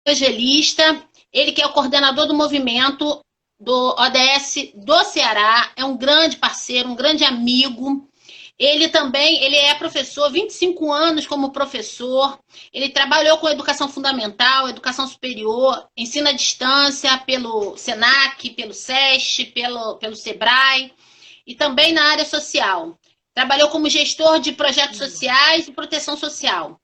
evangelista, ele que é o coordenador do movimento do ODS do Ceará, é um grande parceiro, um grande amigo. Ele também, ele é professor, 25 anos como professor, ele trabalhou com educação fundamental, educação superior, ensino à distância pelo SENAC, pelo SESC, pelo SEBRAE, e também na área social. Trabalhou como gestor de projetos sociais e proteção social.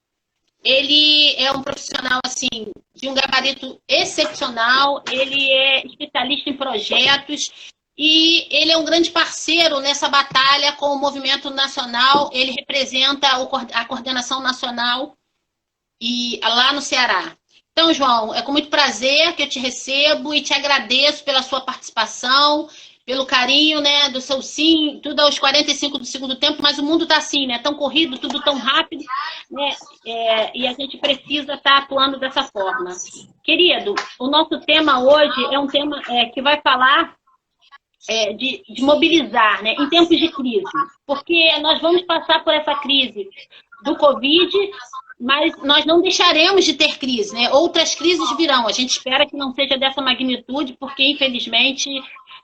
Ele é um profissional assim de um gabarito excepcional, ele é especialista em projetos e ele é um grande parceiro nessa batalha com o movimento nacional. Ele representa a coordenação nacional e lá no Ceará. Então, João, é com muito prazer que eu te recebo e te agradeço pela sua participação, pelo carinho, né, do seu sim, tudo aos 45 do segundo tempo, mas o mundo está assim, né, tão corrido, tudo tão rápido, né, e a gente precisa estar atuando dessa forma. Querido, o nosso tema hoje é um tema que vai falar de mobilizar, né, em tempos de crise, porque nós vamos passar por essa crise do Covid, mas nós não deixaremos de ter crise, né? Outras crises virão. A gente espera que não seja dessa magnitude, porque, infelizmente,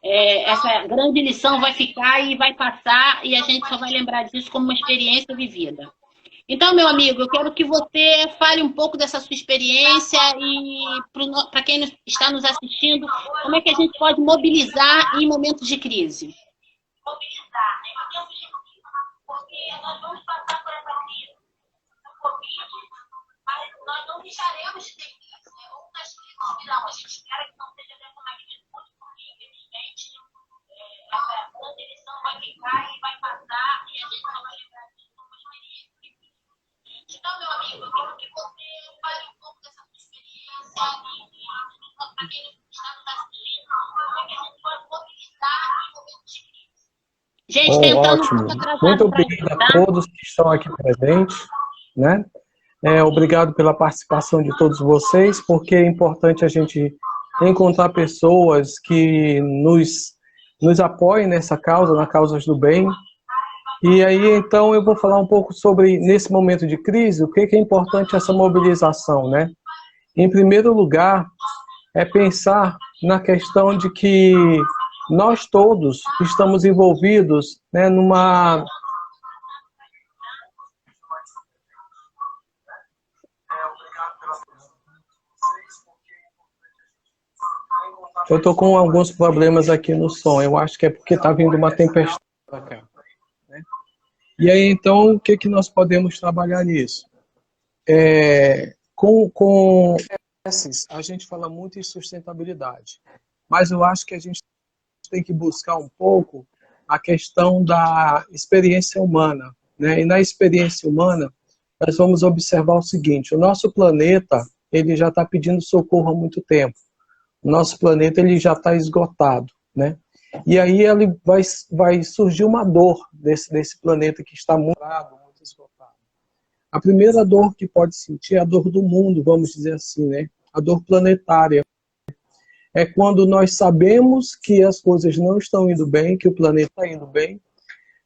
essa grande lição vai ficar e vai passar, e a gente só vai lembrar disso como uma experiência vivida. Então, meu amigo, eu quero que você fale um pouco dessa sua experiência e, para quem está nos assistindo, como é que a gente pode mobilizar em momentos de crise. Mobilizar, né? Em tempos de crise, porque nós vamos passar por essa crise do Covid, mas nós não deixaremos de ter crise, né? Outras crises virão. A gente espera que não seja dessa magnitude, porque, infelizmente, essa grande lição vai ficar e vai passar, e a gente só vai lembrar disso como experiência. Então, meu amigo, eu quero que você fale um pouco dessa sua experiência e para quem está nos assistindo, como é que a gente pode mobilizar em momentos de crise. Gente, tentando ótimo. Muito obrigado a todos que estão aqui presentes, né? Obrigado pela participação de todos vocês, porque é importante a gente encontrar pessoas que nos apoiem nessa causa, na causa do bem. E aí, então, eu vou falar um pouco sobre, nesse momento de crise, o que é importante essa mobilização, né? Em primeiro lugar, é pensar na questão de que nós todos estamos envolvidos, né, numa... Eu estou com alguns problemas aqui no som, eu acho que é porque está vindo uma tempestade para cá. Né? E aí, então, o que nós podemos trabalhar nisso? Com a gente fala muito em sustentabilidade, mas eu acho que a gente tem que buscar um pouco a questão da experiência humana, né? E na experiência humana, nós vamos observar o seguinte: o nosso planeta, ele já está pedindo socorro há muito tempo. O nosso planeta, ele já está esgotado, né? E aí ele vai surgir uma dor desse planeta que está muito esgotado. A primeira dor que pode sentir é a dor do mundo, vamos dizer assim, né? A dor planetária. É quando nós sabemos que as coisas não estão indo bem, que o planeta está indo bem,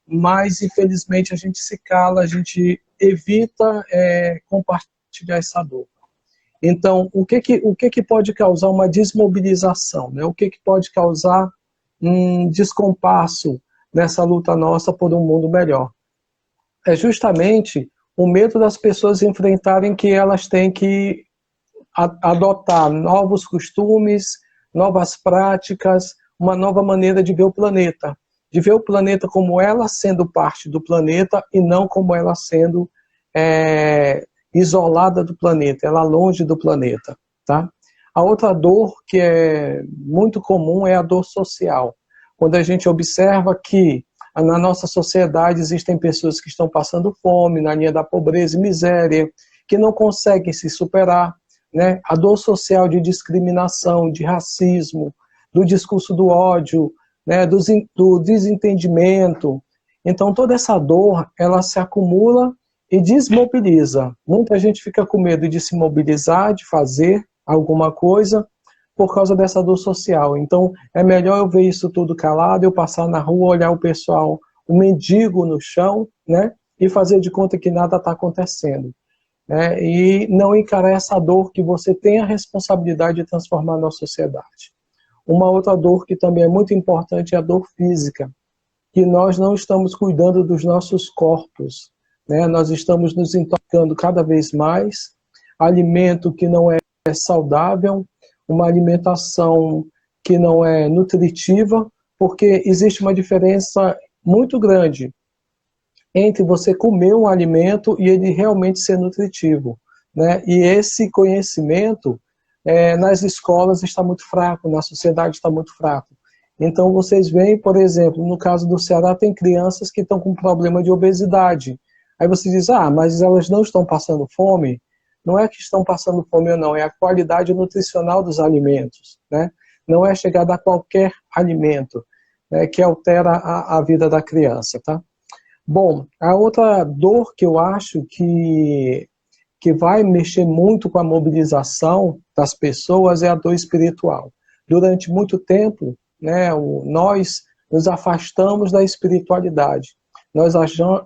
mas infelizmente a gente se cala, a gente evita compartilhar essa dor. Então, o que pode causar uma desmobilização, né? O que pode causar um descompasso nessa luta nossa por um mundo melhor? É justamente o medo das pessoas enfrentarem que elas têm que adotar novos costumes, novas práticas, uma nova maneira de ver o planeta. De ver o planeta como ela sendo parte do planeta e não como ela sendo isolada do planeta, ela longe do planeta. Tá? A outra dor que é muito comum é a dor social. Quando a gente observa que na nossa sociedade existem pessoas que estão passando fome, na linha da pobreza e miséria, que não conseguem se superar, né? A dor social de discriminação, de racismo, do discurso do ódio, né? do desentendimento. Então toda essa dor, ela se acumula e desmobiliza. Muita gente fica com medo de se mobilizar, de fazer alguma coisa, por causa dessa dor social. Então, é melhor eu ver isso tudo calado, eu passar na rua, olhar o pessoal, o mendigo no chão, né? E fazer de conta que nada está acontecendo. e não encarar essa dor que você tem a responsabilidade de transformar na sociedade. Uma outra dor que também é muito importante é a dor física, que nós não estamos cuidando dos nossos corpos, né? Nós estamos nos intoxicando cada vez mais, alimento que não é saudável, uma alimentação que não é nutritiva, porque existe uma diferença muito grande entre você comer um alimento e ele realmente ser nutritivo, né? E esse conhecimento nas escolas está muito fraco, na sociedade está muito fraco. Então vocês veem, por exemplo, no caso do Ceará, tem crianças que estão com problema de obesidade. Aí você diz, mas elas não estão passando fome? Não é que estão passando fome ou não, é a qualidade nutricional dos alimentos, né? Não é chegada a qualquer alimento, né, que altera a vida da criança, tá? Bom, a outra dor que eu acho que vai mexer muito com a mobilização das pessoas é a dor espiritual. Durante muito tempo, né, nós nos afastamos da espiritualidade. Nós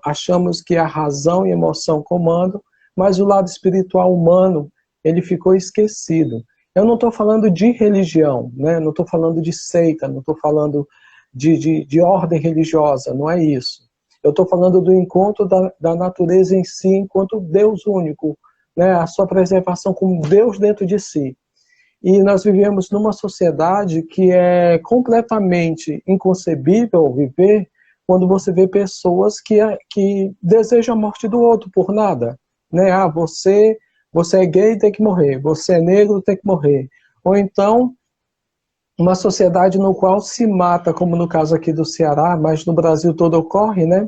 achamos que a razão e a emoção comandam, mas o lado espiritual humano, ele ficou esquecido. Eu não estou falando de religião, né? Não estou falando de seita, não estou falando de ordem religiosa, não é isso. Eu estou falando do encontro da natureza em si, enquanto Deus único, né? A sua preservação como Deus dentro de si. E nós vivemos numa sociedade que é completamente inconcebível viver quando você vê pessoas que desejam a morte do outro por nada, né? Você é gay, tem que morrer. Você é negro, tem que morrer. Ou então, uma sociedade no qual se mata, como no caso aqui do Ceará, mas no Brasil todo ocorre, né?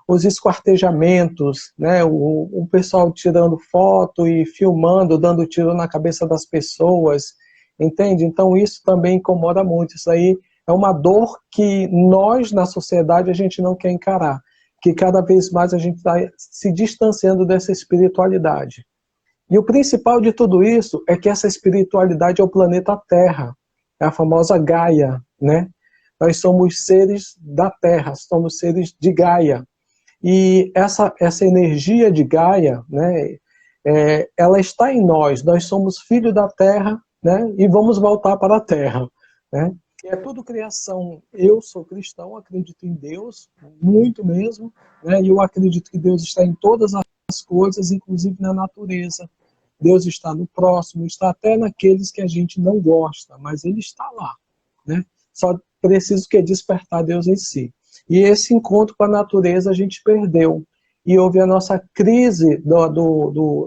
Os esquartejamentos, né? O pessoal tirando foto e filmando, dando tiro na cabeça das pessoas, entende? Então isso também incomoda muito. Isso aí é uma dor que nós, na sociedade, a gente não quer encarar. Que cada vez mais a gente está se distanciando dessa espiritualidade. E o principal de tudo isso é que essa espiritualidade é o planeta Terra, é a famosa Gaia, né? Nós somos seres da Terra, somos seres de Gaia. E essa energia de Gaia, né, ela está em nós somos filhos da Terra, né, e vamos voltar para a Terra, né? É tudo criação. Eu sou cristão, acredito em Deus, muito mesmo, né, e eu acredito que Deus está em todas as coisas, inclusive na natureza. Deus está no próximo, está até naqueles que a gente não gosta, mas Ele está lá, né? Só preciso que despertar Deus em si. E esse encontro com a natureza a gente perdeu. E houve a nossa crise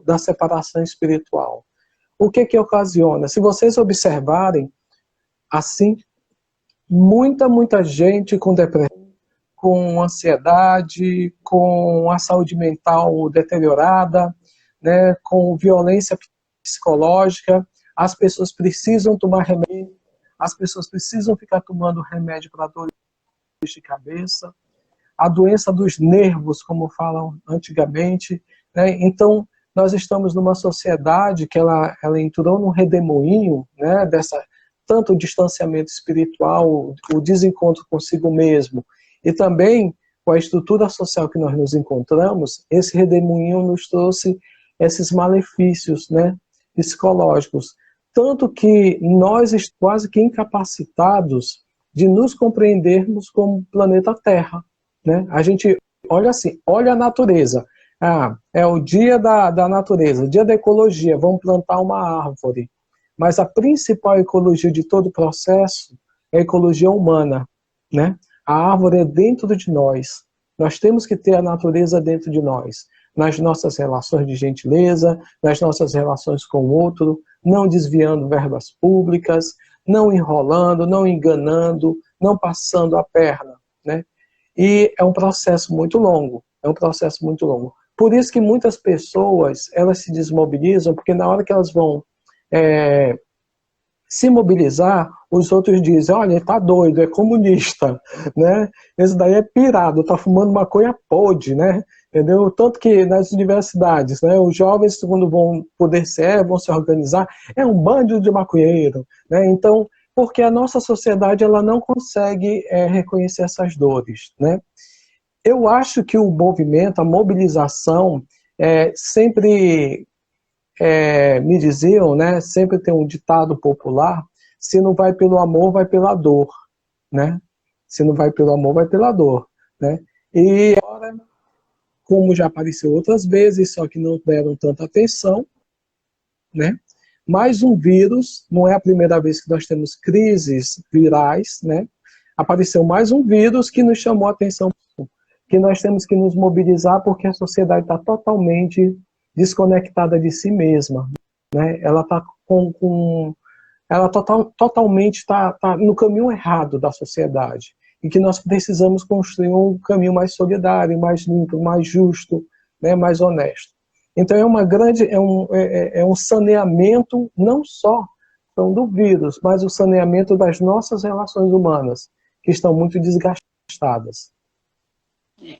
da separação espiritual. O que ocasiona? Se vocês observarem, assim, muita gente com depressão, com ansiedade, com a saúde mental deteriorada, né, com violência psicológica, as pessoas precisam tomar remédio, as pessoas precisam ficar tomando remédio para dor de cabeça, a doença dos nervos, como falam antigamente, né? Então, nós estamos numa sociedade que ela entrou num redemoinho, né, tanto o distanciamento espiritual, o desencontro consigo mesmo, e também com a estrutura social que nós nos encontramos, esse redemoinho nos trouxe esses malefícios, né, psicológicos. Tanto que nós estamos quase que incapacitados de nos compreendermos como planeta Terra, né? A gente olha assim, olha a natureza. É o dia da natureza, dia da ecologia, vamos plantar uma árvore. Mas a principal ecologia de todo o processo é a ecologia humana, né? A árvore é dentro de nós. Nós temos que ter a natureza dentro de nós. Nas nossas relações de gentileza, nas nossas relações com o outro, não desviando verbas públicas, não enrolando, não enganando, não passando a perna, né? E é um processo muito longo, Por isso que muitas pessoas, elas se desmobilizam, porque na hora que elas vão se mobilizar, os outros dizem, olha, ele tá doido, é comunista, né? Esse daí é pirado, tá fumando maconha podre, né? Entendeu? Tanto que nas universidades, né, os jovens, quando vão poder ser, vão se organizar, é um bando de maconheiro, né? Então, porque a nossa sociedade ela não consegue reconhecer essas dores, né? Eu acho que o movimento, a mobilização, sempre me diziam, né, sempre tem um ditado popular, se não vai pelo amor, vai pela dor, né? Se não vai pelo amor, vai pela dor, né? E agora, como já apareceu outras vezes, só que não deram tanta atenção, né? Mais um vírus, não é a primeira vez que nós temos crises virais, né? Apareceu mais um vírus que nos chamou a atenção, que nós temos que nos mobilizar porque a sociedade está totalmente desconectada de si mesma, né? Ela está totalmente tá no caminho errado da sociedade e que nós precisamos construir um caminho mais solidário, mais limpo, mais justo, né? Mais honesto. Então é um saneamento não só do vírus, mas o saneamento das nossas relações humanas, que estão muito desgastadas.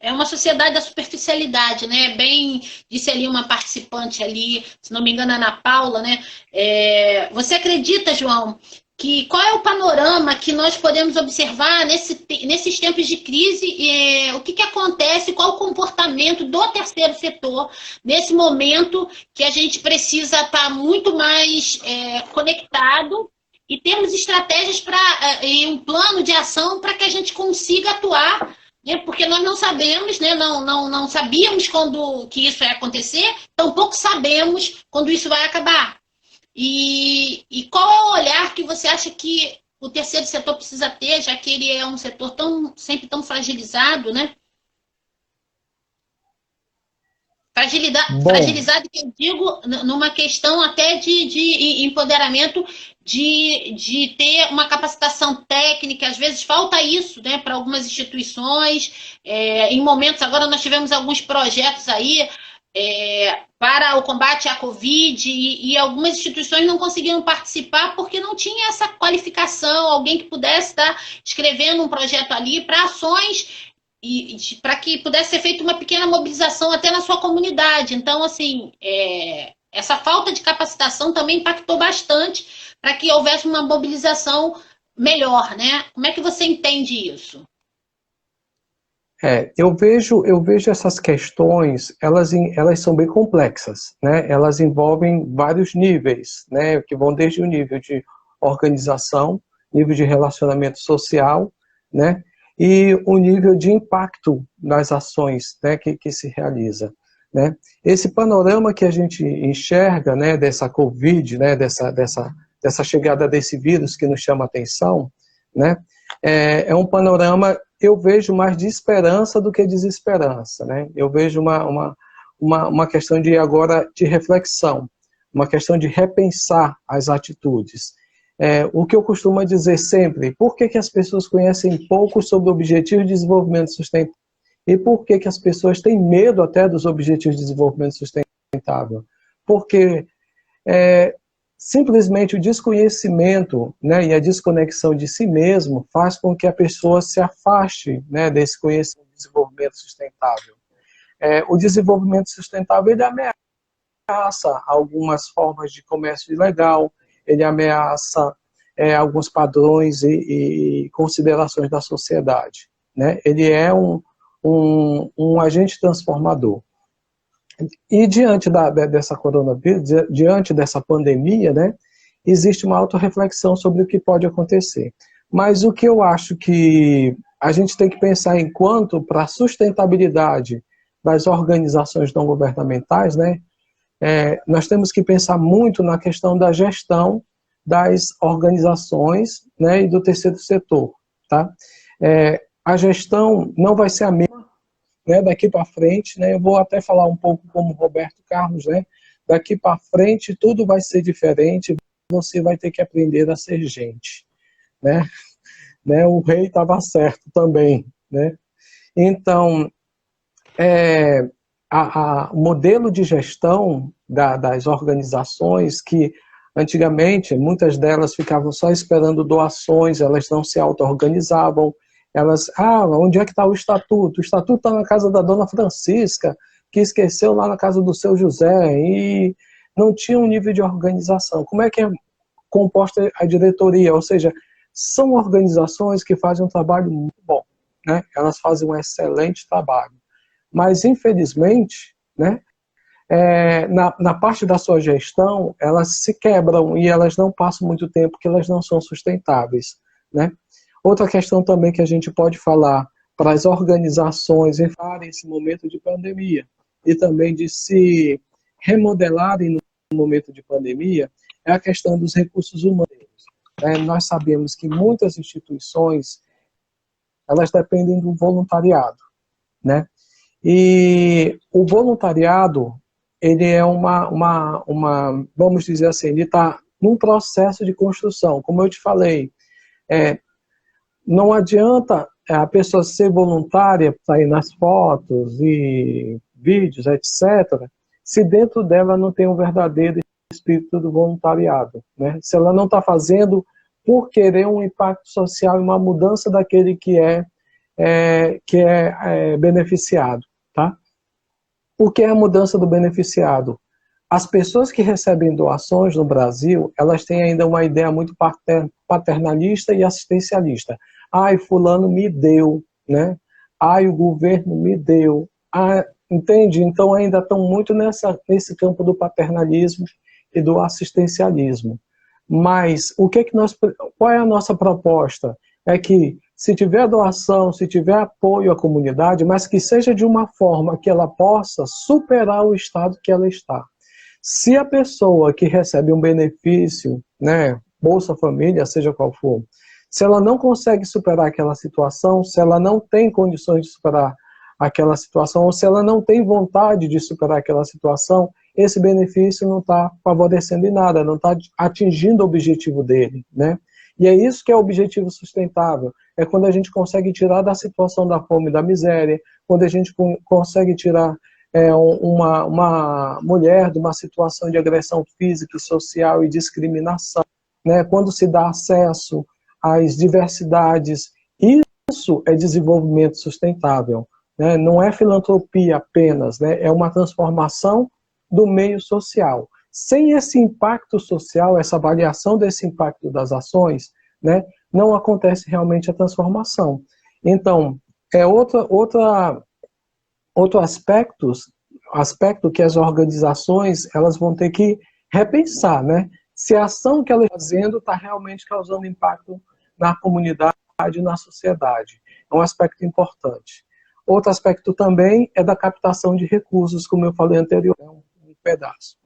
É uma sociedade da superficialidade, né? Bem, disse ali uma participante ali, se não me engano, Ana Paula, né? Você acredita, João, que qual é o panorama que nós podemos observar nesses tempos de crise? O que acontece, qual o comportamento do terceiro setor nesse momento que a gente precisa estar muito mais conectado e termos estratégias e um plano de ação para que a gente consiga atuar, né? Porque nós não sabemos, né? Não sabíamos quando que isso vai acontecer, tampouco sabemos quando isso vai acabar. E qual é o olhar que você acha que o terceiro setor precisa ter, já que ele é um setor sempre tão fragilizado, né? Fragilizado, que eu digo, numa questão até de empoderamento, de ter uma capacitação técnica. Às vezes falta isso, né, para algumas instituições. Em momentos, agora nós tivemos alguns projetos aí para o combate à Covid e algumas instituições não conseguiram participar porque não tinha essa qualificação, alguém que pudesse estar escrevendo um projeto ali para ações e para que pudesse ser feita uma pequena mobilização até na sua comunidade. Então, assim, essa falta de capacitação também impactou bastante para que houvesse uma mobilização melhor, né? Como é que você entende isso? Eu vejo essas questões, elas são bem complexas, né? Elas envolvem vários níveis, né? Que vão desde o nível de organização, nível de relacionamento social, né? E o nível de impacto nas ações, né, que se realiza, né? Esse panorama que a gente enxerga, né, dessa Covid, né, dessa chegada desse vírus que nos chama a atenção, né, é um panorama, eu vejo mais de esperança do que desesperança, né? Eu vejo uma questão de reflexão, uma questão de repensar as atitudes. O que eu costumo dizer sempre, por que as pessoas conhecem pouco sobre o Objetivo de Desenvolvimento Sustentável? E por que as pessoas têm medo até dos Objetivos de Desenvolvimento Sustentável? Porque simplesmente o desconhecimento, né, e a desconexão de si mesmo faz com que a pessoa se afaste, né, desse conhecimento de desenvolvimento sustentável. O desenvolvimento sustentável ele ameaça algumas formas de comércio ilegal, ele ameaça alguns padrões e considerações da sociedade, né? Ele é um agente transformador. E diante dessa coronavírus, diante dessa pandemia, né, existe uma autorreflexão sobre o que pode acontecer. Mas o que eu acho que a gente tem que pensar enquanto para a sustentabilidade das organizações não governamentais, né, nós temos que pensar muito na questão da gestão das organizações, né, e do terceiro setor. Tá? A gestão não vai ser a mesma, né, daqui para frente, né, eu vou até falar um pouco como Roberto Carlos, né, daqui para frente tudo vai ser diferente, você vai ter que aprender a ser gente. Né? O rei estava certo também. Né? Então, o modelo de gestão das organizações, que antigamente muitas delas ficavam só esperando doações, elas não se auto-organizavam, elas, onde é que está o estatuto? O estatuto está na casa da dona Francisca, que esqueceu lá na casa do seu José, e não tinha um nível de organização. Como é que é composta a diretoria? Ou seja, são organizações que fazem um trabalho muito bom, né? Elas fazem um excelente trabalho. Mas, infelizmente, né, na parte da sua gestão, elas se quebram e elas não passam muito tempo porque elas não são sustentáveis, né? Outra questão também que a gente pode falar para as organizações entrarem esse momento de pandemia e também de se remodelarem no momento de pandemia é a questão dos recursos humanos. Nós sabemos que muitas instituições elas dependem do voluntariado, né? E o voluntariado ele é vamos dizer assim, ele está num processo de construção. Como eu te falei, não adianta a pessoa ser voluntária, sair nas fotos e vídeos, etc., se dentro dela não tem um verdadeiro espírito do voluntariado, né? Se ela não está fazendo por querer um impacto social e uma mudança daquele que é beneficiado, tá? O que é a mudança do beneficiado? As pessoas que recebem doações no Brasil, elas têm ainda uma ideia muito paternalista e assistencialista. Ai, fulano me deu, né? Ai, o governo me deu. Entende? Então ainda estão muito nesse campo do paternalismo e do assistencialismo. Mas qual é a nossa proposta? É que se tiver doação, se tiver apoio à comunidade, mas que seja de uma forma que ela possa superar o estado que ela está. Se a pessoa que recebe um benefício, né, Bolsa Família, seja qual for, se ela não consegue superar aquela situação, se ela não tem condições de superar aquela situação, ou se ela não tem vontade de superar aquela situação, esse benefício não está favorecendo em nada, não está atingindo o objetivo dele, né? E é isso que é o objetivo sustentável, é quando a gente consegue tirar da situação da fome e da miséria, quando a gente consegue tirar uma mulher de uma situação de agressão física, social e discriminação, né? Quando se dá acesso às diversidades, isso é desenvolvimento sustentável, né? Não é filantropia apenas, né? É uma transformação do meio social. Sem esse impacto social, essa avaliação desse impacto das ações, né, não acontece realmente a transformação. Então, outro aspecto que as organizações elas vão ter que repensar, né? Se a ação que elas estão fazendo está realmente causando impacto na comunidade e na sociedade. É um aspecto importante. Outro aspecto também é da captação de recursos, como eu falei anteriormente, um pedaço.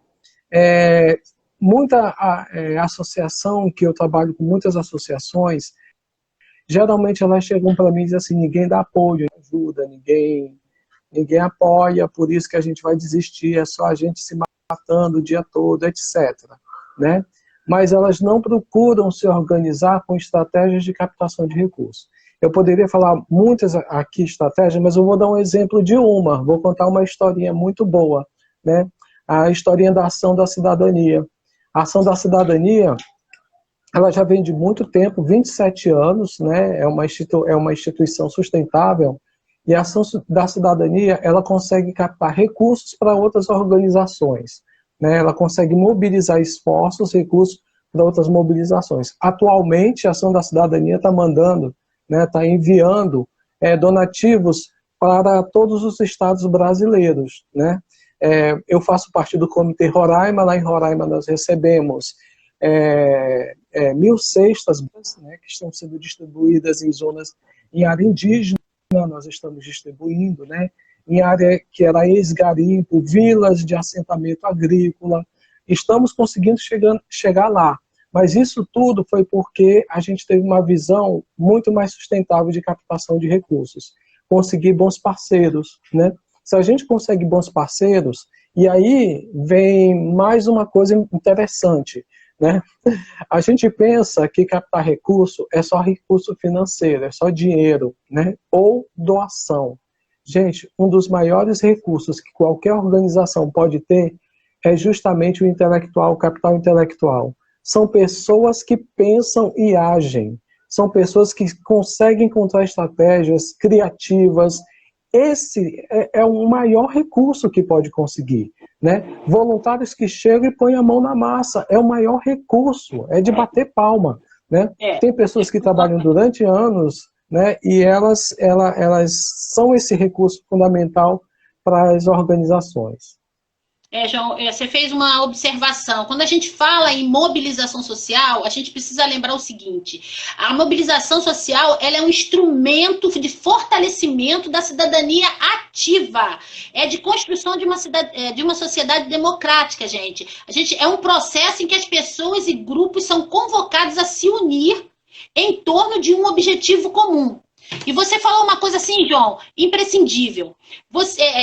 Muita associação, que eu trabalho com muitas associações, geralmente elas chegam para mim e dizem assim, ninguém dá apoio, ajuda, ninguém apoia, por isso que a gente vai desistir, é só a gente se matando o dia todo, etc. Né? Mas elas não procuram se organizar com estratégias de captação de recursos. Eu poderia falar muitas aqui estratégias, mas eu vou dar um exemplo de vou contar uma historinha muito boa, né? A historinha da Ação da Cidadania. A Ação da Cidadania, ela já vem de muito tempo, 27 anos, né? É uma instituição sustentável, e a Ação da Cidadania, ela consegue captar recursos para outras organizações, né? Ela consegue mobilizar esforços, recursos para outras mobilizações. Atualmente, a Ação da Cidadania está mandando, né, está enviando donativos para todos os estados brasileiros, né? Eu faço parte do Comitê Roraima. Lá em Roraima nós recebemos 1.000 cestas, né, que estão sendo distribuídas em área indígena, nós estamos distribuindo, né, em área que era ex-garimpo, vilas de assentamento agrícola. Estamos conseguindo chegar lá, mas isso tudo foi porque a gente teve uma visão muito mais sustentável de captação de recursos, conseguir bons parceiros, né? Se a gente consegue bons parceiros, e aí vem mais uma coisa interessante, né? A gente pensa que captar recurso é só recurso financeiro, é só dinheiro, né? Ou doação. Gente, um dos maiores recursos que qualquer organização pode ter é justamente o intelectual, o capital intelectual. São pessoas que pensam e agem. São pessoas que conseguem encontrar estratégias criativas. Esse é o maior recurso que pode conseguir, né? Voluntários que chegam e põem a mão na massa, é o maior recurso, é de bater palma, né? Tem pessoas que trabalham durante anos, né? E elas são esse recurso fundamental para as organizações. João, você fez uma observação. Quando a gente fala em mobilização social, a gente precisa lembrar o seguinte: a mobilização social, ela é um instrumento de fortalecimento da cidadania ativa, de construção de uma sociedade democrática, gente. É um processo em que as pessoas e grupos são convocados a se unir em torno de um objetivo comum. E você falou uma coisa assim, João, imprescindível.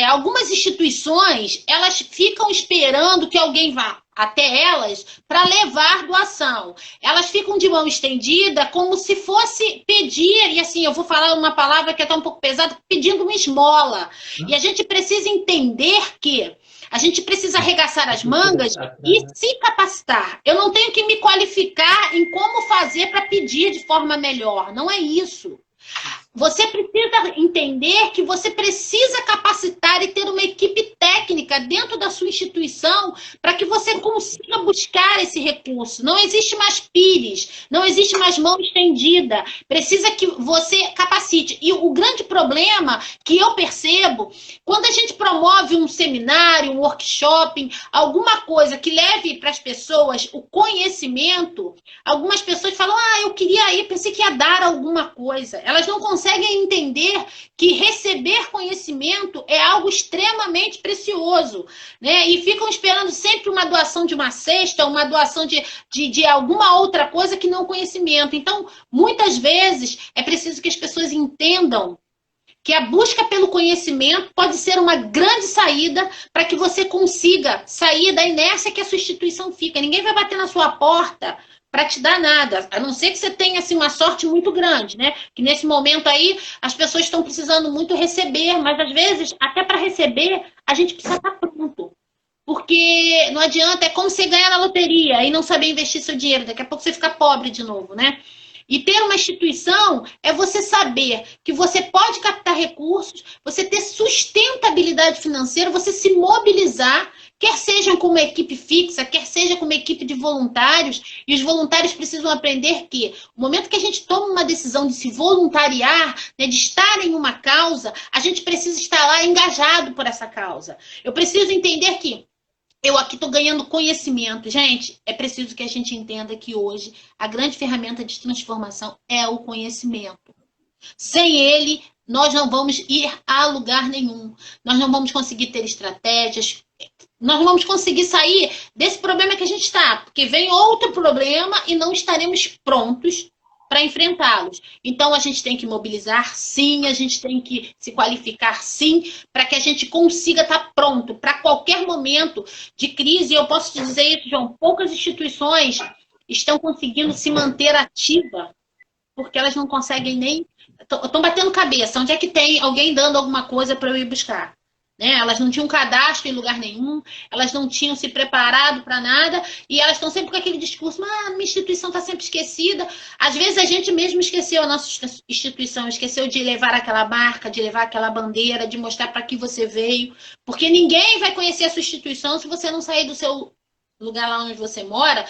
Algumas instituições, elas ficam esperando que alguém vá até elas para levar doação. Elas ficam de mão estendida como se fosse pedir, e assim, eu vou falar uma palavra que é até um pouco pesada, pedindo uma esmola. E a gente precisa entender que a gente precisa arregaçar as mangas e se capacitar. Eu não tenho que me qualificar em como fazer para pedir de forma melhor. Não é isso. Você precisa entender que você precisa capacitar e ter uma equipe técnica dentro da sua instituição para que você consiga buscar esse recurso. Não existe mais pires, não existe mais mão estendida. Precisa que você capacite. E o grande problema que eu percebo, quando a gente promove um seminário, um workshop, alguma coisa que leve para as pessoas o conhecimento, algumas pessoas falam, eu queria ir, pensei que ia dar alguma coisa. Elas não conseguem entender que receber conhecimento é algo extremamente precioso, né? E ficam esperando sempre uma doação de uma cesta, uma doação de alguma outra coisa que não conhecimento. Então, muitas vezes, é preciso que as pessoas entendam que a busca pelo conhecimento pode ser uma grande saída para que você consiga sair da inércia que a sua instituição fica. Ninguém vai bater na sua porta para te dar nada, a não ser que você tenha assim, uma sorte muito grande, né? Que nesse momento aí as pessoas estão precisando muito receber, mas às vezes, até para receber, a gente precisa estar pronto. Porque não adianta, é como você ganhar na loteria e não saber investir seu dinheiro, daqui a pouco você fica pobre de novo, né? E ter uma instituição é você saber que você pode captar recursos, você ter sustentabilidade financeira, você se mobilizar, quer seja com uma equipe fixa, quer seja com uma equipe de voluntários, e os voluntários precisam aprender que no momento que a gente toma uma decisão de se voluntariar, né, de estar em uma causa, a gente precisa estar lá engajado por essa causa. Eu preciso entender que eu aqui estou ganhando conhecimento. Gente, é preciso que a gente entenda que hoje a grande ferramenta de transformação é o conhecimento. Sem ele, nós não vamos ir a lugar nenhum. Nós não vamos conseguir ter estratégias. Nós não vamos conseguir sair desse problema que a gente está. Porque vem outro problema e não estaremos prontos para enfrentá-los. Então, a gente tem que mobilizar, sim, a gente tem que se qualificar, sim, para que a gente consiga estar pronto para qualquer momento de crise. E eu posso te dizer isso, João, poucas instituições estão conseguindo se manter ativa, porque elas não conseguem nem... Estão batendo cabeça. Onde é que tem alguém dando alguma coisa para eu ir buscar? Né? Elas não tinham cadastro em lugar nenhum, elas não tinham se preparado para nada, e elas estão sempre com aquele discurso, minha instituição está sempre esquecida. Às vezes a gente mesmo esqueceu a nossa instituição, esqueceu de levar aquela marca, de levar aquela bandeira, de mostrar para que você veio, porque ninguém vai conhecer a sua instituição se você não sair do seu lugar lá onde você mora,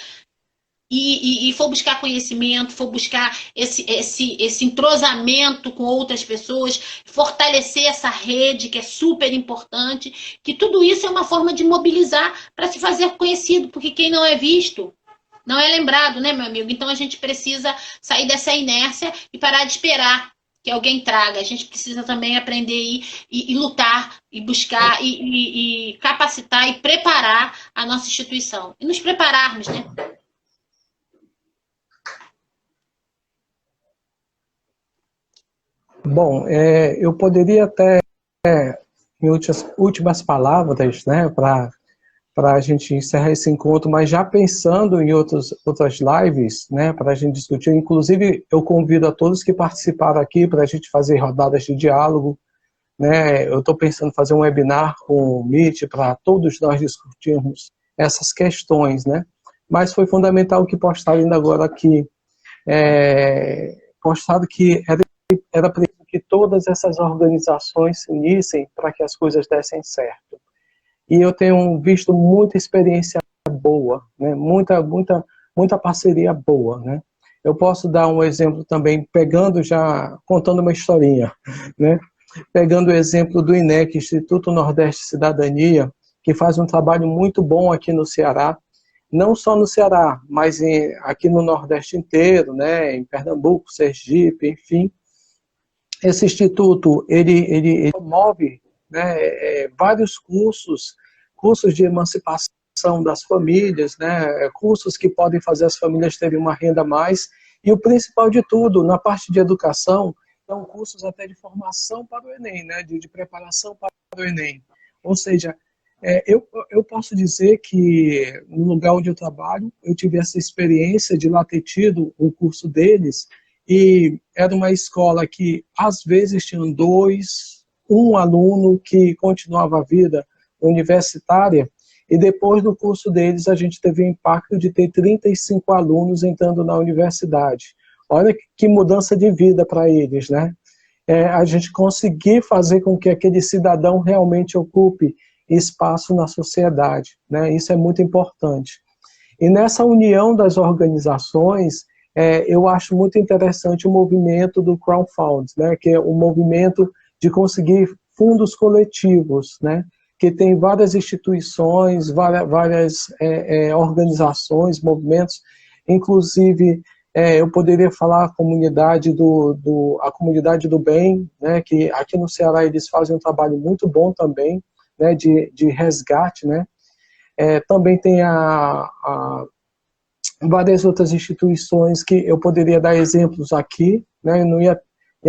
e for buscar conhecimento, for buscar esse entrosamento com outras pessoas, fortalecer essa rede que é super importante, que tudo isso é uma forma de mobilizar para se fazer conhecido, porque quem não é visto não é lembrado, né, meu amigo? Então a gente precisa sair dessa inércia e parar de esperar que alguém traga. A gente precisa também aprender e lutar, e buscar, e capacitar e preparar a nossa instituição. E nos prepararmos, né? Bom, eu poderia até, em últimas palavras, né, para a gente encerrar esse encontro, mas já pensando em outras lives, né, para a gente discutir, inclusive eu convido a todos que participaram aqui para a gente fazer rodadas de diálogo, né, eu estou pensando em fazer um webinar com o Meet para todos nós discutirmos essas questões, né, mas foi fundamental que postaram ainda agora aqui, postado que era preciso que todas essas organizações se unissem para que as coisas dessem certo. E eu tenho visto muita experiência boa, né? muita parceria boa, né? Eu posso dar um exemplo também, contando uma historinha, né? Pegando o exemplo do INEC, Instituto Nordeste Cidadania, que faz um trabalho muito bom aqui no Ceará, não só no Ceará, mas aqui no Nordeste inteiro, né, em Pernambuco, Sergipe, enfim. Esse instituto, ele promove, né, vários cursos de emancipação das famílias, né, cursos que podem fazer as famílias terem uma renda a mais, e o principal de tudo, na parte de educação, são cursos até de formação para o Enem, né, de preparação para o Enem. Ou seja, eu posso dizer que no lugar onde eu trabalho, eu tive essa experiência de lá ter tido o curso deles, e era uma escola que às vezes tinham um aluno que continuava a vida universitária, e depois do curso deles a gente teve o impacto de ter 35 alunos entrando na universidade. Olha que mudança de vida para eles, né? A gente conseguir fazer com que aquele cidadão realmente ocupe espaço na sociedade, né? Isso é muito importante. E nessa união das organizações, eu acho muito interessante o movimento do crowdfunding, né? Que é o movimento de conseguir fundos coletivos, né? Que tem várias instituições, várias organizações, movimentos, inclusive eu poderia falar a comunidade a comunidade do bem, né? Que aqui no Ceará eles fazem um trabalho muito bom também, né? De resgate, né? Também tem várias outras instituições que eu poderia dar exemplos aqui, né? Não ia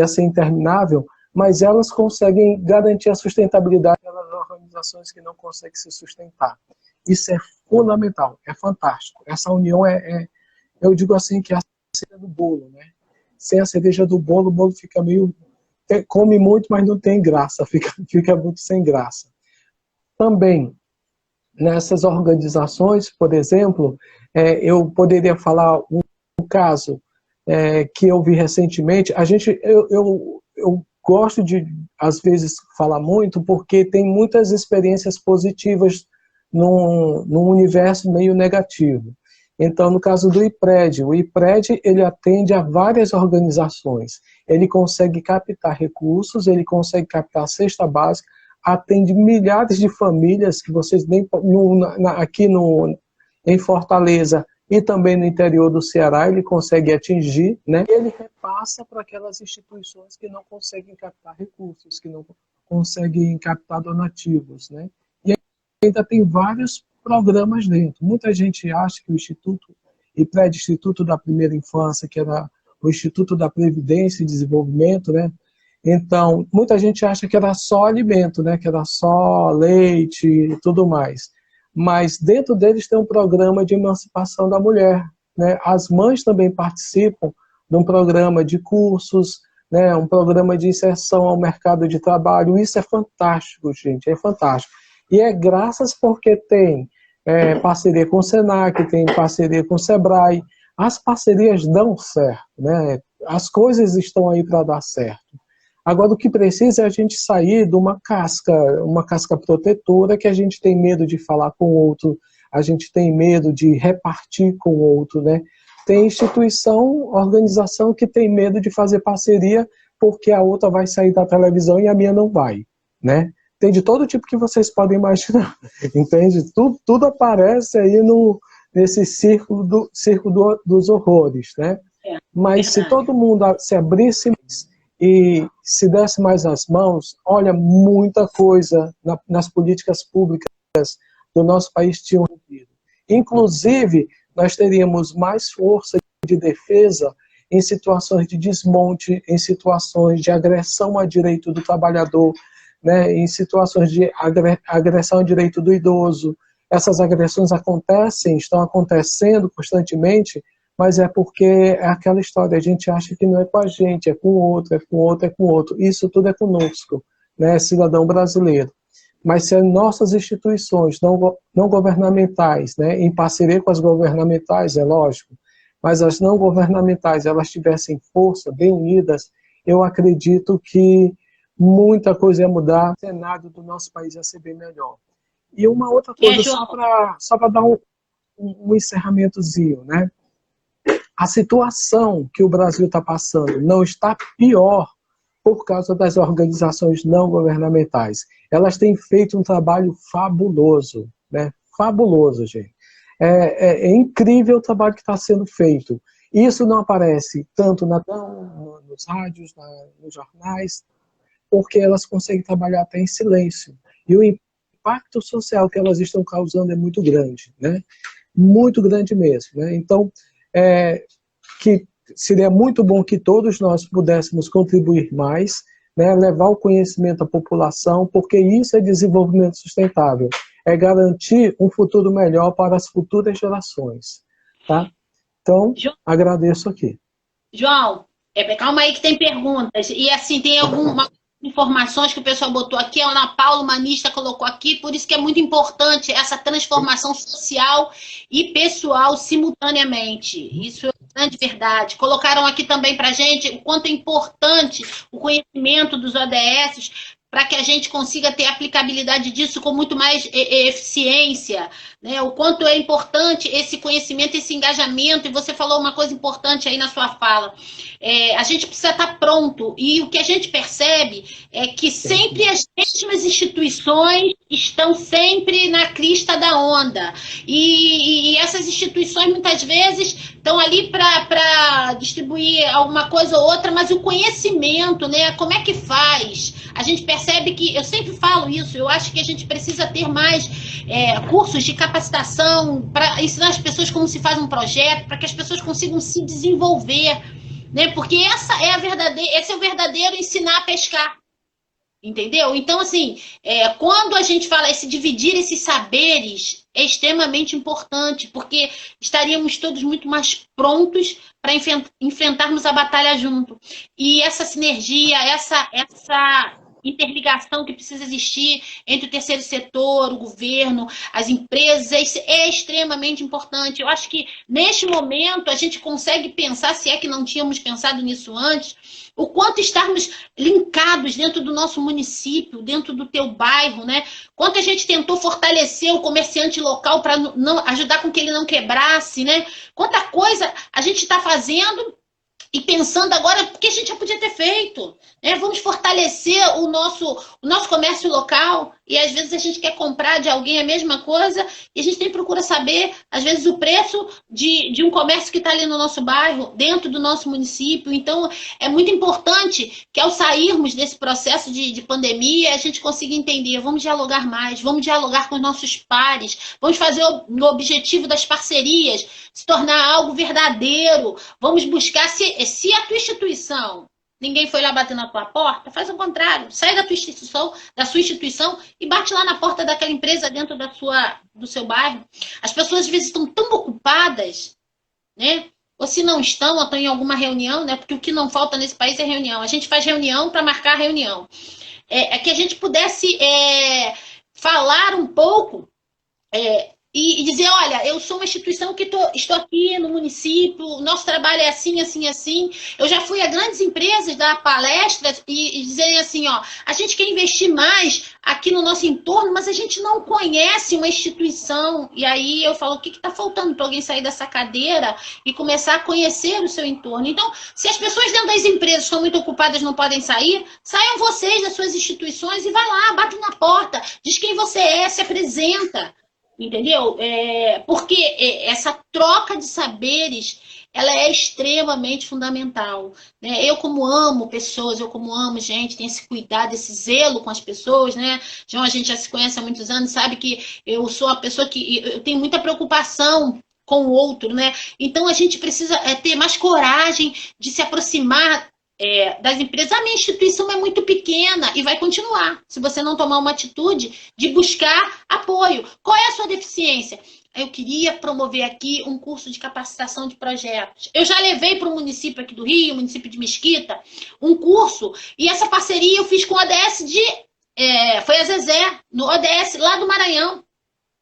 ser interminável, mas elas conseguem garantir a sustentabilidade das organizações que não conseguem se sustentar. Isso é fundamental, é fantástico. Essa união eu digo assim, que é a cereja do bolo, né? Sem a cereja do bolo, o bolo fica meio... come muito, mas não tem graça, fica muito sem graça. Também, nessas organizações, por exemplo, eu poderia falar um caso que eu vi recentemente. Eu gosto de, às vezes, falar muito, porque tem muitas experiências positivas num universo meio negativo. Então, no caso do IPRED, o IPRED ele atende a várias organizações. Ele consegue captar recursos, ele consegue captar a cesta básica, atende milhares de famílias que vocês nem aqui em Fortaleza e também no interior do Ceará ele consegue atingir, né? E ele repassa para aquelas instituições que não conseguem captar recursos, que não conseguem captar donativos, né? E ainda tem vários programas dentro. Muita gente acha que o Instituto IPRED, Instituto da Primeira Infância, que era o Instituto da Previdência e Desenvolvimento, né? Então, muita gente acha que era só alimento, né? Que era só leite e tudo mais. Mas dentro deles tem um programa de emancipação da mulher, né? As mães também participam de um programa de cursos, né? Um programa de inserção ao mercado de trabalho. Isso é fantástico, gente, é fantástico. E é graças porque tem parceria com o Senac, tem parceria com o Sebrae. As parcerias dão certo, né? As coisas estão aí para dar certo. Agora, o que precisa é a gente sair de uma casca protetora, que a gente tem medo de falar com o outro, a gente tem medo de repartir com o outro, né? Tem instituição, organização que tem medo de fazer parceria porque a outra vai sair da televisão e a minha não vai, né? Tem de todo tipo que vocês podem imaginar, entende? Tudo aparece aí nesse circo dos horrores, né? Mas se todo mundo se abrisse e se desse mais as mãos, olha, muita coisa nas políticas públicas do nosso país tinham resolvido. Inclusive, nós teríamos mais força de defesa em situações de desmonte, em situações de agressão a direito do trabalhador, né, em situações de agressão ao direito do idoso. Essas agressões estão acontecendo constantemente, mas é porque é aquela história, a gente acha que não é com a gente, é com o outro, é com o outro, é com o outro. Isso tudo é conosco, né, cidadão brasileiro. Mas se as nossas instituições não governamentais, né, em parceria com as governamentais, é lógico, mas as não governamentais, elas tivessem força, bem unidas, eu acredito que muita coisa ia mudar, o cenário do nosso país ia ser bem melhor. E uma outra coisa, só para dar um encerramentozinho, né? A situação que o Brasil está passando não está pior por causa das organizações não governamentais. Elas têm feito um trabalho fabuloso, né? Fabuloso, gente. É incrível o trabalho que está sendo feito. Isso não aparece tanto nos rádios, nos jornais, porque elas conseguem trabalhar até em silêncio. E o impacto social que elas estão causando é muito grande, né? Muito grande mesmo, né? Então, que seria muito bom que todos nós pudéssemos contribuir mais, né? Levar o conhecimento à população, porque isso é desenvolvimento sustentável. É garantir um futuro melhor para as futuras gerações, tá? Então, agradeço aqui. João, calma aí que tem perguntas. E assim, tem algumas informações que o pessoal botou aqui, a Ana Paula Humanista colocou aqui, por isso que é muito importante essa transformação social e pessoal simultaneamente. Isso é grande verdade. Colocaram aqui também para a gente o quanto é importante o conhecimento dos ODS para que a gente consiga ter aplicabilidade disso com muito mais eficiência, né? O quanto é importante esse conhecimento, esse engajamento, e você falou uma coisa importante aí na sua fala. A gente precisa estar pronto, e o que a gente percebe é que sempre as mesmas instituições estão sempre na crista da onda, e essas instituições muitas vezes estão ali para distribuir alguma coisa ou outra, mas o conhecimento, né? Como é que faz? A gente percebe que, eu sempre falo isso, eu acho que a gente precisa ter mais cursos de capacitação para ensinar as pessoas como se faz um projeto, para que as pessoas consigam se desenvolver, né? Porque esse é o verdadeiro ensinar a pescar, entendeu? Então, assim, quando a gente fala esse dividir esses saberes, é extremamente importante, porque estaríamos todos muito mais prontos para enfrentarmos a batalha junto. E essa sinergia, essa interligação que precisa existir entre o terceiro setor, o governo, as empresas, é extremamente importante. Eu acho que, neste momento, a gente consegue pensar, se é que não tínhamos pensado nisso antes, o quanto estarmos linkados dentro do nosso município, dentro do teu bairro, né? Quanto a gente tentou fortalecer o comerciante local para ajudar com que ele não quebrasse, né? Quanta coisa a gente está fazendo e pensando agora, porque a gente já podia ter feito, né? Vamos fortalecer o nosso comércio local, e às vezes a gente quer comprar de alguém a mesma coisa, e a gente tem procura saber, às vezes, o preço de um comércio que está ali no nosso bairro, dentro do nosso município. Então, é muito importante que, ao sairmos desse processo de pandemia, a gente consiga entender, vamos dialogar mais, vamos dialogar com os nossos pares, vamos fazer o objetivo das parcerias se tornar algo verdadeiro, vamos buscar, se a tua instituição, ninguém foi lá bater na tua porta, faz o contrário, sai da sua instituição e bate lá na porta daquela empresa dentro do seu bairro. As pessoas às vezes estão tão ocupadas, né? Ou se não estão, ou estão em alguma reunião, né? Porque o que não falta nesse país é reunião. A gente faz reunião para marcar reunião. Que a gente pudesse falar um pouco e dizer, olha, eu sou uma instituição que estou aqui no município, nosso trabalho é assim, assim, assim. Eu já fui a grandes empresas dar palestras e dizerem assim, ó, a gente quer investir mais aqui no nosso entorno, mas a gente não conhece uma instituição. E aí eu falo, o que está faltando para alguém sair dessa cadeira e começar a conhecer o seu entorno? Então, se as pessoas dentro das empresas estão muito ocupadas, não podem sair, saiam vocês das suas instituições e vai lá, bate na porta, diz quem você é, se apresenta. Entendeu? Porque essa troca de saberes, ela é extremamente fundamental, né? Eu como amo pessoas, eu como amo gente, tenho esse cuidado, esse zelo com as pessoas, né? João, a gente já se conhece há muitos anos, sabe que eu sou a pessoa que eu tenho muita preocupação com o outro, né? Então a gente precisa ter mais coragem de se aproximar das empresas. A minha instituição é muito pequena e vai continuar, se você não tomar uma atitude de buscar apoio. Qual é a sua deficiência? Eu queria promover aqui um curso de capacitação de projetos. Eu já levei para o município aqui do Rio, município de Mesquita, um curso, e essa parceria eu fiz com o ODS foi a Zezé, no ODS lá do Maranhão.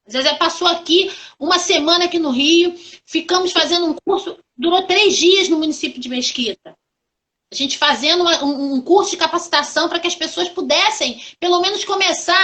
A Zezé passou aqui uma semana aqui no Rio, ficamos fazendo um curso, durou 3 dias no município de Mesquita. A gente fazendo um curso de capacitação para que as pessoas pudessem, pelo menos, começar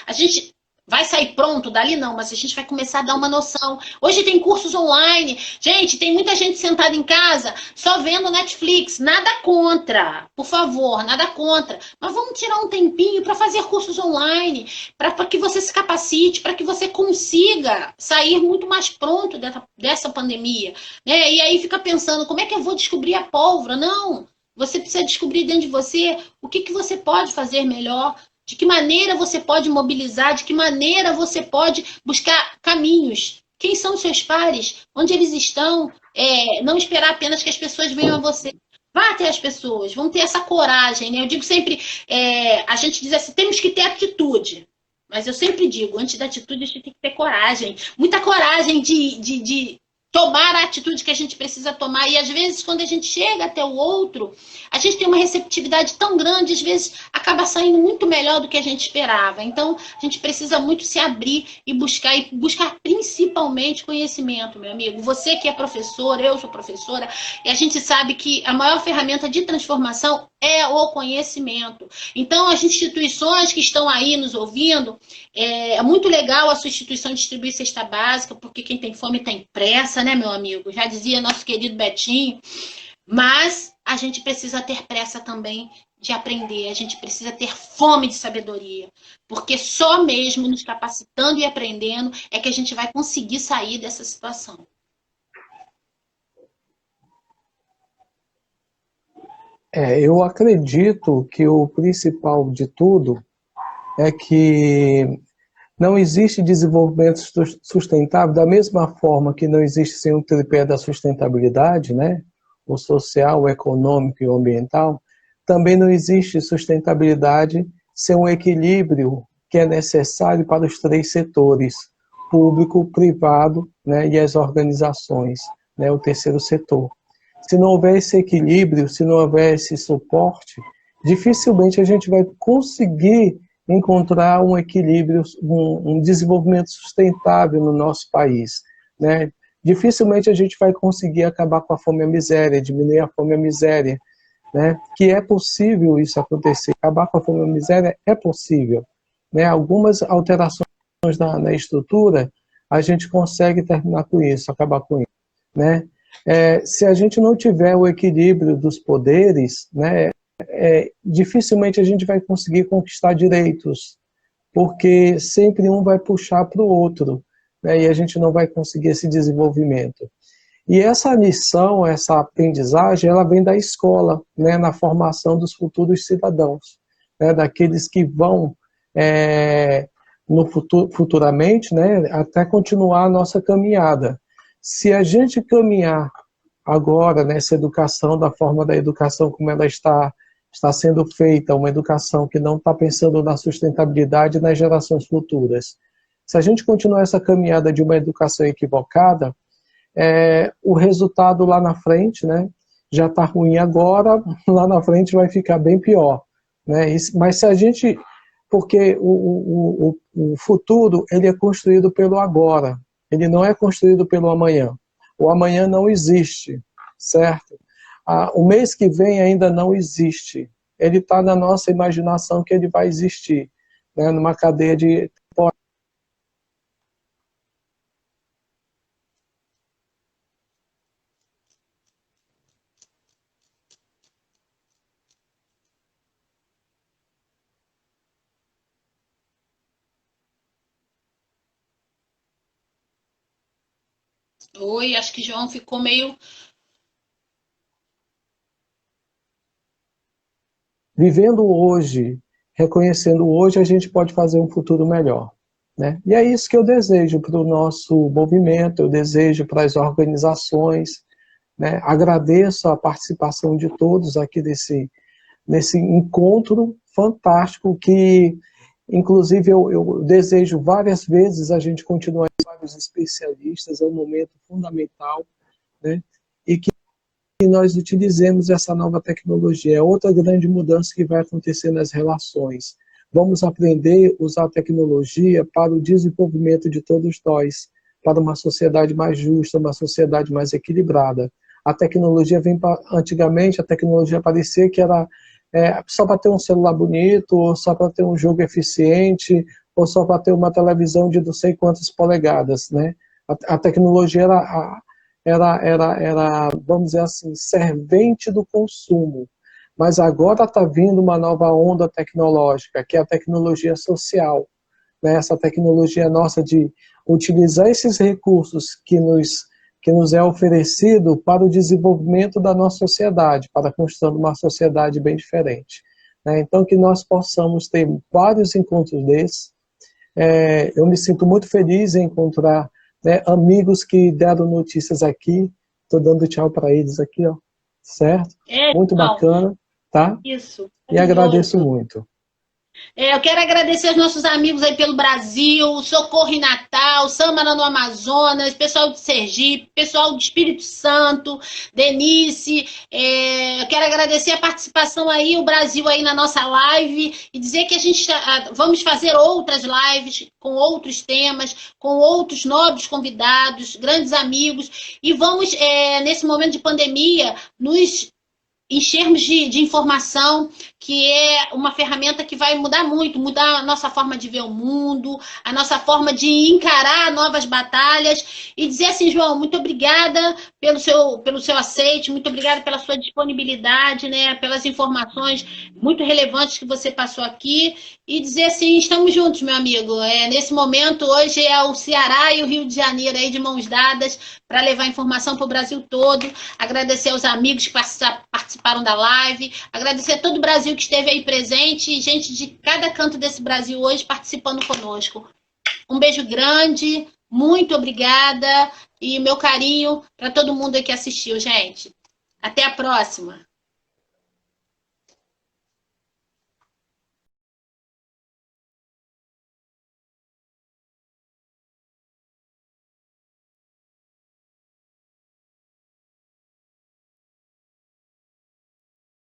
a gente vai sair pronto dali? Não, mas a gente vai começar a dar uma noção. Hoje tem cursos online. Gente, tem muita gente sentada em casa só vendo Netflix. Nada contra, por favor, nada contra. Mas vamos tirar um tempinho para fazer cursos online, para que você se capacite, para que você consiga sair muito mais pronto dessa pandemia. Né? E aí fica pensando, como é que eu vou descobrir a pólvora? Não, você precisa descobrir dentro de você o que você pode fazer melhor, de que maneira você pode mobilizar, de que maneira você pode buscar caminhos. Quem são os seus pares? Onde eles estão? Não esperar apenas que as pessoas venham a você. Vá até as pessoas, vamos ter essa coragem. Né? Eu digo sempre, a gente diz assim, temos que ter atitude. Mas eu sempre digo, antes da atitude, a gente tem que ter coragem. Muita coragem de tomar a atitude que a gente precisa tomar. E às vezes, quando a gente chega até o outro, a gente tem uma receptividade tão grande, às vezes acaba saindo muito melhor do que a gente esperava. Então, a gente precisa muito se abrir e buscar principalmente conhecimento, meu amigo. Você que é professor, eu sou professora, e a gente sabe que a maior ferramenta de transformação é o conhecimento. Então, as instituições que estão aí nos ouvindo, é muito legal a sua instituição distribuir cesta básica, porque quem tem fome tem pressa, né, meu amigo? Já dizia nosso querido Betinho. Mas a gente precisa ter pressa também de aprender, a gente precisa ter fome de sabedoria, porque só mesmo nos capacitando e aprendendo é que a gente vai conseguir sair dessa situação. Eu acredito que o principal de tudo é que não existe desenvolvimento sustentável da mesma forma que não existe sem o tripé da sustentabilidade, né? O social, o econômico e o ambiental. Também não existe sustentabilidade sem um equilíbrio que é necessário para os três setores, público, privado, né, e as organizações, né, o terceiro setor. Se não houver esse equilíbrio, se não houver esse suporte, dificilmente a gente vai conseguir encontrar um equilíbrio, um desenvolvimento sustentável no nosso país, né? Dificilmente a gente vai conseguir acabar com a fome e a miséria, diminuir a fome e a miséria, né? Que é possível isso acontecer, acabar com a fome e a miséria é possível, né? Algumas alterações na estrutura, a gente consegue terminar com isso, acabar com isso, né? Se a gente não tiver o equilíbrio dos poderes, né, dificilmente a gente vai conseguir conquistar direitos, porque sempre um vai puxar para o outro, né, e a gente não vai conseguir esse desenvolvimento. E essa lição, essa aprendizagem, ela vem da escola, né, na formação dos futuros cidadãos, né, daqueles que vão, futuramente, né, até continuar a nossa caminhada. Se a gente caminhar agora nessa educação, da forma da educação como ela está sendo feita, uma educação que não está pensando na sustentabilidade nas gerações futuras. Se a gente continuar essa caminhada de uma educação equivocada, o resultado lá na frente, né, já está ruim agora, lá na frente vai ficar bem pior. Né? Mas se a gente... Porque o futuro ele é construído pelo agora, ele não é construído pelo amanhã. O amanhã não existe, certo? O mês que vem ainda não existe. Ele está na nossa imaginação que ele vai existir, né? Numa cadeia de... Oi, acho que João ficou meio... Vivendo hoje, reconhecendo hoje, a gente pode fazer um futuro melhor. Né? E é isso que eu desejo para o nosso movimento, eu desejo para as organizações. Né? Agradeço a participação de todos aqui nesse encontro fantástico que, inclusive, eu desejo várias vezes a gente continuar com vários especialistas, é um momento fundamental, né? E que nós utilizemos essa nova tecnologia. É outra grande mudança que vai acontecer nas relações. Vamos aprender a usar a tecnologia para o desenvolvimento de todos nós, para uma sociedade mais justa, uma sociedade mais equilibrada. A tecnologia antigamente a tecnologia parecia que era só para ter um celular bonito, ou só para ter um jogo eficiente, ou só para ter uma televisão de não sei quantas polegadas, né? A tecnologia era, vamos dizer assim, servente do consumo. Mas agora está vindo uma nova onda tecnológica, que é a tecnologia social, né? Essa tecnologia nossa de utilizar esses recursos que nos é oferecido para o desenvolvimento da nossa sociedade, para a construção de uma sociedade bem diferente, né? Então, que nós possamos ter vários encontros desses. Eu me sinto muito feliz em encontrar, né, amigos que deram notícias aqui. Estou dando tchau para eles aqui, ó, certo? Muito bacana, tá? Isso. E agradeço muito. Eu quero agradecer aos nossos amigos aí pelo Brasil, Socorro em Natal, Sâmara no Amazonas, pessoal de Sergipe, pessoal do Espírito Santo, Denise. Eu quero agradecer a participação aí, o Brasil aí na nossa live, e dizer que a gente vamos fazer outras lives com outros temas, com outros nobres convidados, grandes amigos, e vamos, nesse momento de pandemia, nos enchermos de informação, que é uma ferramenta que vai mudar muito, mudar a nossa forma de ver o mundo, a nossa forma de encarar novas batalhas, e dizer assim, João, muito obrigada pelo seu aceite, muito obrigada pela sua disponibilidade, né, pelas informações muito relevantes que você passou aqui, e dizer assim, estamos juntos, meu amigo. Nesse momento, hoje é o Ceará e o Rio de Janeiro aí de mãos dadas para levar informação para o Brasil todo. Agradecer aos amigos que participaram da live, agradecer a todo o Brasil que esteve aí presente, e gente de cada canto desse Brasil hoje participando conosco. Um beijo grande, muito obrigada, e meu carinho para todo mundo aí que assistiu, gente. Até a próxima!